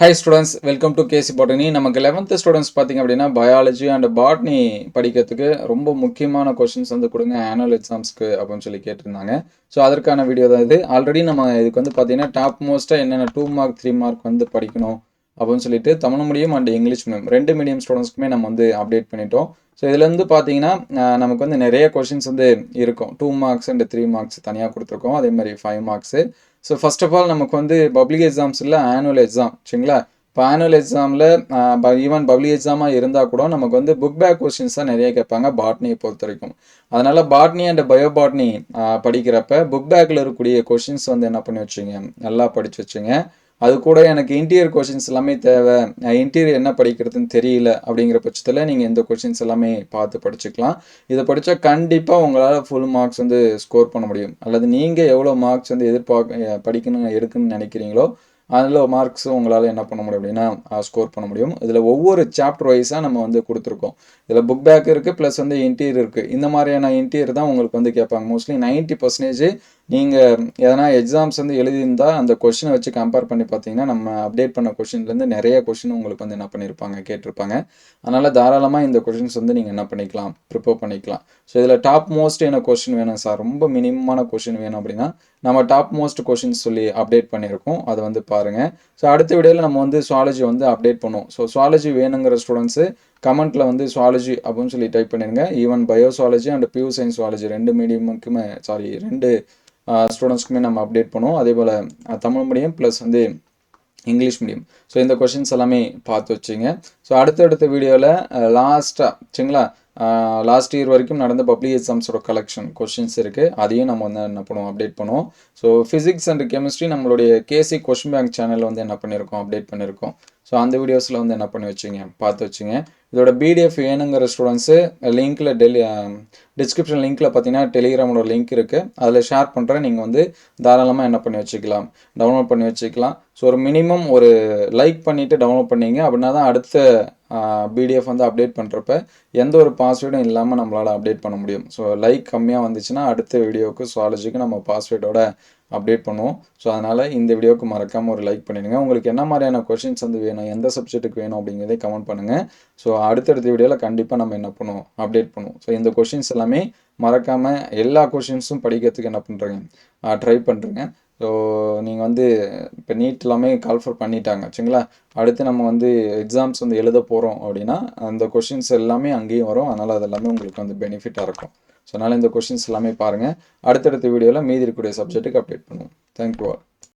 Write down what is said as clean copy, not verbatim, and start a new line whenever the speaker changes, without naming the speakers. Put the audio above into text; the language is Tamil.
Hi students, welcome to KC Botany. நமக்கு 11th ஸ்டூடெண்ட்ஸ் பார்த்தீங்க அப்படின்னா பயாலஜி அண்ட் பாட்னி படிக்கிறதுக்கு ரொம்ப முக்கியமான கொஷின்ஸ் வந்து கொடுங்க ஆனுவல் எக்ஸாம்ஸ்க்கு அப்படின்னு சொல்லி கேட்டிருந்தாங்க. ஸோ அதற்கான வீடியோ தான் இது. ஆல்ரெடி நம்ம இதுக்கு வந்து பார்த்தீங்கன்னா டாப் மோஸ்ட்டாக என்னென்ன 2 மார்க் 3 மார்க் வந்து படிக்கணும் அப்படின்னு சொல்லிட்டு Tamil medium and English medium 2 medium ஸ்டூடெண்ட்ஸ்க்குமே நம்ம வந்து அப்டேட் பண்ணிட்டோம். ஸோ இதுலேருந்து பார்த்தீங்கன்னா நமக்கு வந்து நிறைய கொஷின்ஸ் வந்து இருக்கும். 2 மார்க்ஸ் அண்ட் 3 மார்க்ஸ் தனியாக கொடுத்துருக்கோம். அதே மாதிரி 5 marks. So first of all நமக்கு வந்து பப்ளிக் எக்ஸாம்ஸ் இல்லை ஆனுவல் எக்ஸாம் சரிங்களா. இப்போ ஆனுவல் எக்ஸாமில் ஈவன் பப்ளிக் எக்ஸாமாக இருந்தால் கூட நமக்கு வந்து புக் பேக் கொஸ்டின்ஸ் தான் நிறைய கேட்பாங்க பாட்னியை பொறுத்த வரைக்கும். அதனால் பாட்னி அண்ட் பயோபாட்னி படிக்கிறப்ப புக் பேக்கில் இருக்கக்கூடிய கொஷின்ஸ் வந்து என்ன பண்ணி வச்சுங்க, நல்லா படித்து வச்சுங்க. அது கூட எனக்கு இன்டீரியர் கொஷின்ஸ் எல்லாமே தேவை, இன்டீரியர் என்ன படிக்கிறதுன்னு தெரியல அப்படிங்கிற பட்சத்தில் நீங்கள் இந்த கொஷின்ஸ் எல்லாமே பார்த்து படிச்சுக்கலாம். இதை படித்தா கண்டிப்பாக உங்களால் ஃபுல் மார்க்ஸ் வந்து ஸ்கோர் பண்ண முடியும். அல்லது நீங்கள் எவ்வளோ மார்க்ஸ் வந்து படிக்கணும் எடுக்கணும்னு நினைக்கிறீங்களோ அதில் மார்க்ஸ் உங்களால் என்ன பண்ண முடியும் அப்படின்னா ஸ்கோர் பண்ண முடியும். இதில் ஒவ்வொரு சாப்டர் வைஸாக நம்ம வந்து கொடுத்துருக்கோம். இதில் புக் பேக் இருக்குது ப்ளஸ் வந்து இன்டீரியர் இருக்குது. இந்த மாதிரியான இன்டீரியர் தான் உங்களுக்கு வந்து கேட்பாங்க. மோஸ்ட்லி 90% நீங்கள் எதனா எக்ஸாம்ஸ் வந்து எழுதியிருந்தால் அந்த கொஷினை வச்சு கம்பேர் பண்ணி பார்த்தீங்கன்னா நம்ம அப்டேட் பண்ண கொஷின்லேருந்து நிறைய கொஷின் உங்களுக்கு வந்து என்ன பண்ணியிருப்பாங்க கேட்டிருப்பாங்க. அதனால் தாராளமாக இந்த கொஷின்ஸ் வந்து நீங்கள் என்ன பண்ணிக்கலாம், ப்ரிப்பேர் பண்ணிக்கலாம். ஸோ இதில் டாப் மோஸ்ட் என்ன கொஷின் வேணும் சார், ரொம்ப மினிமமான கொஷின் வேணும் அப்படின்னா நம்ம டாப் மோஸ்ட் கொஷின்ஸ் சொல்லி அப்டேட் பண்ணியிருக்கோம். அதை வந்து பாருங்கள். ஸோ அடுத்த வீடியோவில் நம்ம வந்து சுவாலஜி வந்து அப்டேட் பண்ணுவோம். ஸோ சுவாலஜி வேணுங்கிற ஸ்டூடெண்ட்ஸு கமெண்ட்டில் வந்து சுவாலஜி அப்படின்னு சொல்லி டைப் பண்ணிடுங்க. Even பயோசுவாலஜி and pure science zoology 2 மீடியமுக்குமே 2 ஸ்டூடெண்ட்ஸ்க்குமே நம்ம அப்டேட் பண்ணுவோம். அதே போல் தமிழ் மீடியம் ப்ளஸ் வந்து இங்கிலீஷ் மீடியம். ஸோ இந்த கொஷின்ஸ் எல்லாமே பார்த்து வச்சுங்க. ஸோ அடுத்தடுத்த வீடியோவில் லாஸ்ட்டாக சரிங்களா, லாஸ்ட் இயர் வரைக்கும் நடந்த பப்ளிக் எக்ஸாம்ஸோட கலெக்ஷன் கொஷின்ஸ் இருக்குது. அதையும் நம்ம வந்து என்ன பண்ணுவோம், அப்டேட் பண்ணுவோம். ஸோ ஃபிசிக்ஸ் அண்ட் கெமிஸ்ட்ரி நம்மளுடைய கேசி கொஷின் பேங்க் சேனலில் வந்து என்ன பண்ணியிருக்கோம், அப்டேட் பண்ணியிருக்கோம். ஸோ அந்த வீடியோஸில் வந்து என்ன பண்ணி வச்சுங்க, பார்த்து வச்சுங்க. இதோட பிடிஎஃப் வேணுங்கிற ஸ்டூடெண்ட்ஸு லிங்க்கில் டிஸ்கிரிப்ஷன் லிங்க்கில் பார்த்தீங்கன்னா டெலிகிராமோட லிங்க் இருக்குது, அதில் ஷேர் பண்ணுறேன். நீங்கள் வந்து தாராளமாக என்ன பண்ணி வச்சுக்கலாம், டவுன்லோட் பண்ணி வச்சுக்கலாம். ஸோ ஒரு மினிமம் ஒரு லைக் பண்ணிவிட்டு டவுன்லோட் பண்ணிங்க அப்படின்னா தான் அடுத்த பிடிஎஃப் வந்து அப்டேட் பண்ணுறப்ப எந்த ஒரு பாஸ்வேர்டும் இல்லாமல் நம்மளால் அப்டேட் பண்ண முடியும். ஸோ லைக் கம்மியாக வந்துச்சுன்னா அடுத்த வீடியோவுக்கு சுவாலஜிக்கு நம்ம பாஸ்வேர்டோட அப்டேட் பண்ணுவோம். ஸோ அதனால் இந்த வீடியோவுக்கு மறக்காமல் ஒரு லைக் பண்ணிடுங்க. உங்களுக்கு என்ன மாதிரியான கொஷின்ஸ் வந்து வேணும், எந்த சப்ஜெக்ட்டுக்கு வேணும் அப்படிங்கிறதே கமெண்ட் பண்ணுங்கள். ஸோ அடுத்தடுத்த வீடியோவில் கண்டிப்பாக நம்ம என்ன பண்ணுவோம், அப்டேட் பண்ணுவோம். ஸோ இந்த கொஷின்ஸ் எல்லாமே மறக்காமல் எல்லா கொஷின்ஸும் படிக்கிறதுக்கு என்ன பண்ணுறேங்க, ட்ரை பண்ணுறேங்க. ஸோ நீங்கள் வந்து இப்போ நீட் எல்லாமே கால்ஃபர் பண்ணிட்டாங்க சரிங்களா. அடுத்து நம்ம வந்து எக்ஸாம்ஸ் வந்து எழுத போகிறோம் அப்படின்னா அந்த கொஷின்ஸ் எல்லாமே அங்கேயும் வரும். அதனால் அது எல்லாமே உங்களுக்கு வந்து பெனிஃபிட்டாக இருக்கும். ஸோ அதனால் இந்த கொஷின்ஸ் எல்லாமே பாருங்கள். அடுத்தடுத்த வீடியோவில் மீதி இருக்கக்கூடிய சப்ஜெக்ட்டுக்கு அப்டேட் பண்ணுவோம். Thank you all.